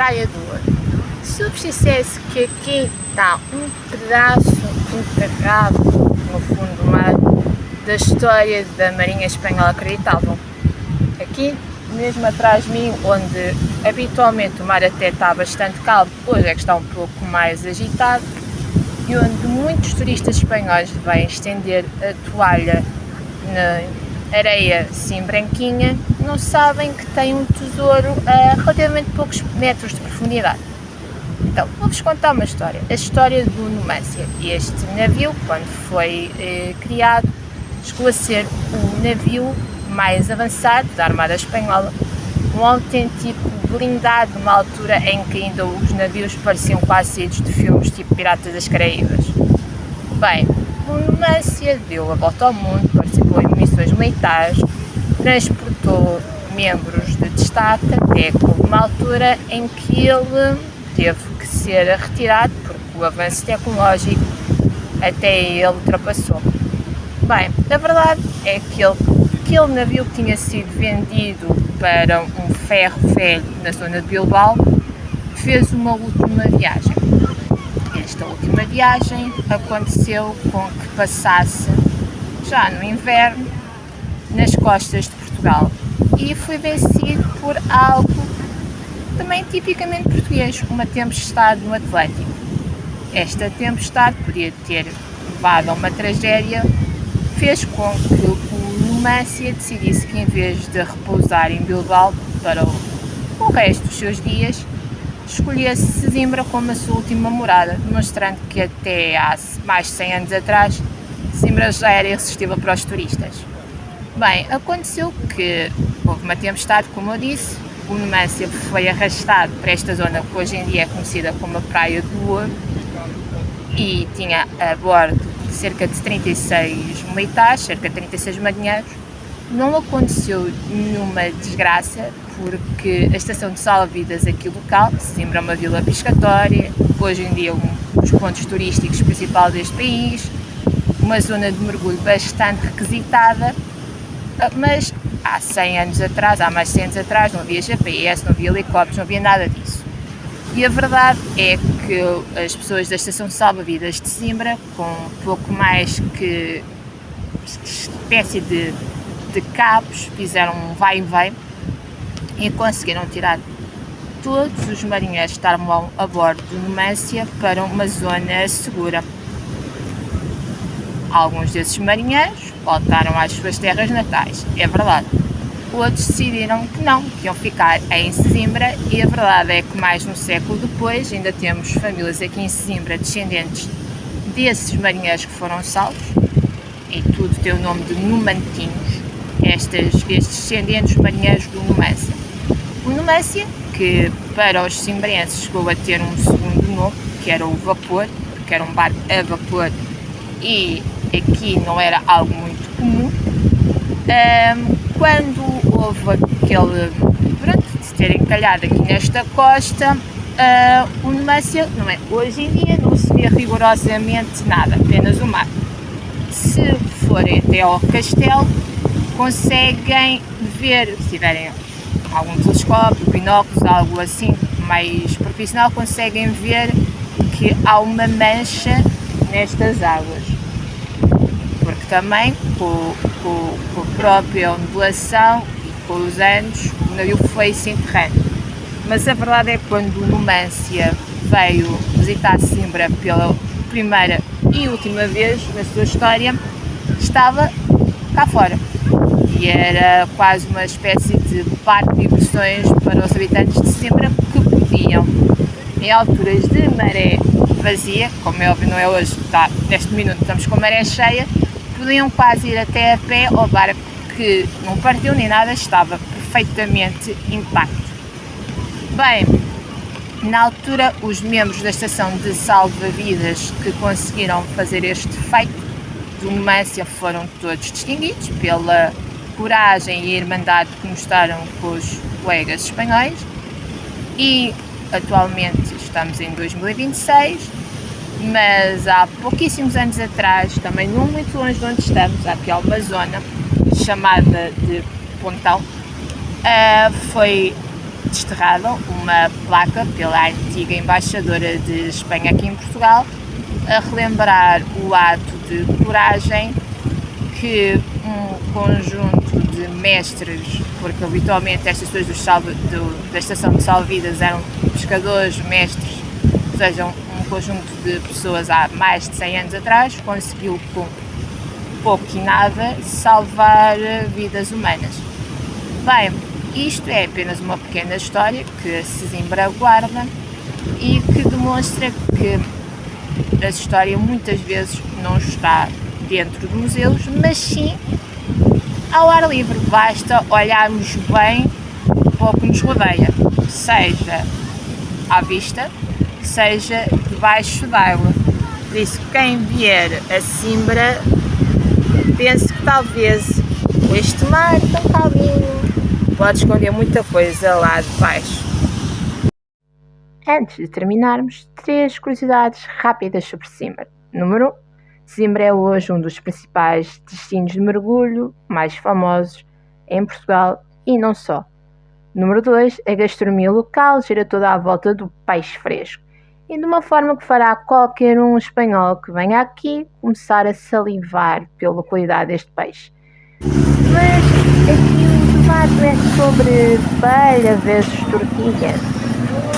Praia do Ouro. Se eu vos dissesse que aqui está um pedaço enterrado no fundo do mar da história da Marinha Espanhola, acreditavam? Aqui, mesmo atrás de mim, onde habitualmente o mar até está bastante calmo, hoje é que está um pouco mais agitado, e onde muitos turistas espanhóis vêm estender a toalha na areia assim branquinha, não sabem que tem um tesouro a relativamente poucos metros de profundidade. Então, vou-vos contar uma história, a história do Numancia. Este navio, quando foi criado, chegou a ser o navio mais avançado da Armada Espanhola, um autêntico blindado numa altura em que ainda os navios pareciam quase saídos de filmes tipo Piratas das Caraíbas. Bem, o Numancia deu a volta ao mundo, participou em missões militares, transportou membros de destaque até uma altura em que ele teve que ser retirado porque o avanço tecnológico até ele ultrapassou. Bem, a verdade é que aquele navio que tinha sido vendido para um ferro velho na zona de Bilbao fez uma última viagem. Esta última viagem aconteceu com que passasse, já no inverno, nas costas de Portugal e foi vencido por algo também tipicamente português, uma tempestade no Atlântico. Esta tempestade podia ter levado a uma tragédia, fez com que o Numancia decidisse que, em vez de repousar em Bilbao para o resto dos seus dias, escolhesse Sesimbra como a sua última morada, demonstrando que até há mais de 100 anos atrás Sesimbra já era irresistível para os turistas. Bem, aconteceu que houve uma tempestade, como eu disse, o Numancia foi arrastado para esta zona que hoje em dia é conhecida como a Praia do Ouro e tinha a bordo cerca de 36 militares, cerca de 36 marinheiros. Não aconteceu nenhuma desgraça porque a estação de salva-vidas aqui local, Sesimbra é uma vila pescatória, hoje em dia um dos pontos turísticos principais deste país, uma zona de mergulho bastante requisitada, mas há 100 anos atrás, há mais de 100 anos atrás, não havia GPS, não havia helicópteros, não havia nada disso. E a verdade é que as pessoas da estação de salva-vidas de Sesimbra, com pouco mais que espécie de cabos, fizeram um vai e vem e conseguiram tirar todos os marinheiros que estavam a bordo do Numancia para uma zona segura. Alguns desses marinheiros voltaram às suas terras natais, é verdade. Outros decidiram que não, que iam ficar em Sesimbra e a verdade é que mais de um século depois ainda temos famílias aqui em Sesimbra descendentes desses marinheiros que foram salvos e tudo tem o nome de numantinos, estes descendentes marinheiros do Numancia. O Numancia, que para os simbrenses chegou a ter um segundo nome, que era o vapor, porque era um barco a vapor e aqui não era algo muito comum. Quando houve aquele, de terem calhado aqui nesta costa, o Numancia, hoje em dia não se vê rigorosamente nada, apenas o mar. Se forem até ao castelo, conseguem ver, se tiverem algum telescópio, binóculos, algo assim mais profissional, conseguem ver que há uma mancha nestas águas. Porque também com a própria ondulação e com os anos o navio foi se enterrando. Mas a verdade é que quando o Numancia veio visitar Sesimbra pela primeira e última vez na sua história, estava cá fora. E era quase uma espécie de parque de diversões para os habitantes de Sesimbra que podiam, em alturas de maré vazia, como é óbvio não é hoje, neste minuto estamos com maré cheia, podiam quase ir até a pé ao barco que não partiu nem nada, estava perfeitamente intacto. Bem, na altura os membros da estação de salva-vidas que conseguiram fazer este feito do Numancia foram todos distinguidos pela coragem e a irmandade que mostraram com os colegas espanhóis e atualmente estamos em 2026, mas há pouquíssimos anos atrás, também não muito longe de onde estamos, aqui há uma zona chamada de Pontão, foi desterrada uma placa pela antiga embaixadora de Espanha aqui em Portugal, a relembrar o ato de coragem que um conjunto de mestres, porque habitualmente estas pessoas da estação de salva-vidas eram pescadores, mestres, ou seja, um conjunto de pessoas há mais de 100 anos atrás, conseguiu com pouco e nada salvar vidas humanas. Bem, isto é apenas uma pequena história que a Sesimbra guarda e que demonstra que a história muitas vezes não está dentro de museus, mas sim ao ar livre. Basta olharmos bem para o que nos rodeia, seja à vista, seja debaixo d'água. Por isso, quem vier a Sesimbra, pense que talvez este mar tão calminho pode esconder muita coisa lá debaixo. Antes de terminarmos, 3 curiosidades rápidas sobre Sesimbra. Número 1. Sesimbra é hoje um dos principais destinos de mergulho mais famosos em Portugal e não só. Número 2. A gastronomia local gira toda à volta do peixe fresco e de uma forma que fará qualquer um espanhol que venha aqui começar a salivar pela qualidade deste peixe. Mas aqui o debate não é sobre paella versus tortilha.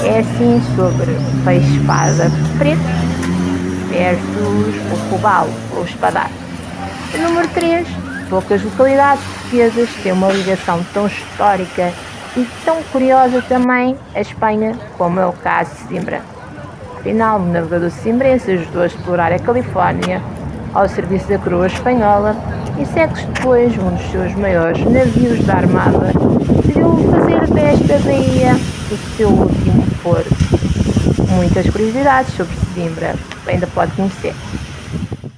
É assim sobre peixe-espada preto versus o robalo ou espadar. E número 3. Poucas localidades portuguesas têm uma ligação tão histórica e tão curiosa também à Espanha como é o caso de Sesimbra. Afinal, o navegador sesimbrense ajudou a explorar a Califórnia ao serviço da coroa espanhola e séculos depois um dos seus maiores navios da armada decidiu fazer desta baía o seu último porto. Muitas curiosidades sobre Sesimbra ainda pode conhecer.